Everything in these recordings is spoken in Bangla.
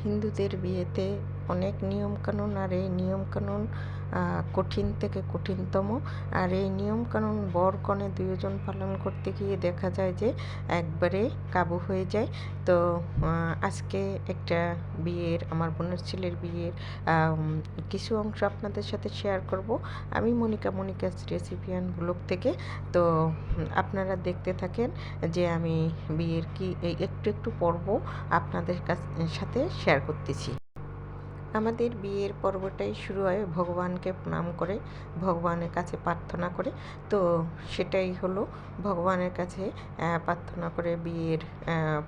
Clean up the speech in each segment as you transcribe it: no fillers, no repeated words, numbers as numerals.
হিন্দুদের বিয়েতে অনেক নিয়মকানুন, আর এই নিয়মকানুন কঠিন থেকে কঠিনতম। আর এই নিয়মকানুন বর কনে দুজন পালন করতে গিয়ে দেখা যায় যে একবারে কাবু হয়ে যায়। তো আজকে একটা বিয়ের, আমার বোনের ছেলের বিয়ের কিছু অংশ আপনাদের সাথে শেয়ার করব আমি মনিকাস রেসিপিয়ান ব্লগ থেকে। তো আপনারা দেখতে থাকেন যে আমি বিয়ের কি একটু পর্ব আপনাদের সাথে শেয়ার করতেছি। আমাদের বিয়ের পর্বটাই শুরু হয় ভগবানকে প্রণাম করে, ভগবানের কাছে প্রার্থনা করে। তো সেটাই হলো, ভগবানের কাছে প্রার্থনা করে বিয়ের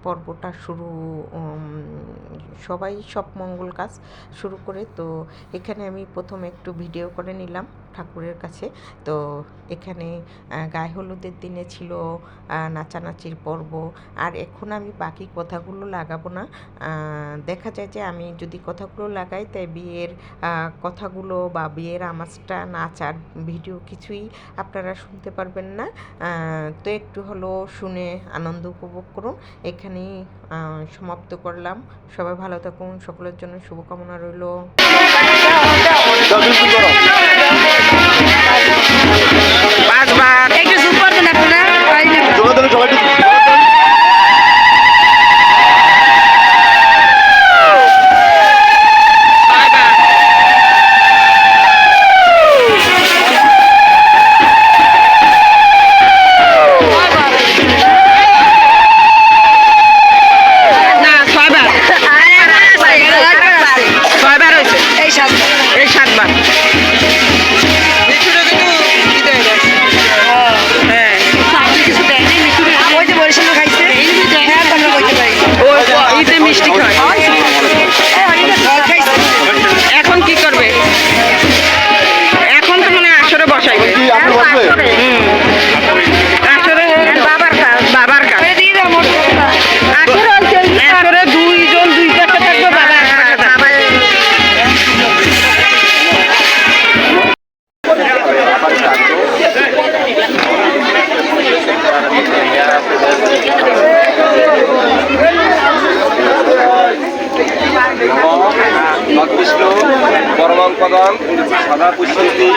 পর্বটা শুরু। সবাই সব মঙ্গল কাজ শুরু করে। তো এখানে আমি প্রথমে একটু ভিডিও করে নিলাম ঠাকুরের কাছে। তো এখানে গায়ে হলুদের দিনে ছিল নাচানাচির পর্ব। আর এখন আমি বাকি কথাগুলো লাগাবো না। দেখা যায় যে আমি যদি কথাগুলো লাগাই তাই বিয়ের কথাগুলো বা বিয়ের আমাজটা, নাচার ভিডিও কিছুই আপনারা শুনতে পারবেন না। তো একটু হলো শুনে আনন্দ উপভোগ করুন। এখানেই সমাপ্ত করলাম। সবাই ভালো থাকুন, সকলের জন্য শুভকামনা রইল। এখন কি করবে? এখন তো মানে আসরে বসাইবে। বাবার কাজ আসরে দুইজন দুই পাশে থাকবে, বাবা এক পাশে থাকবে। বিষ্ণু পরমাম পদম সদা পুষ্পন্তি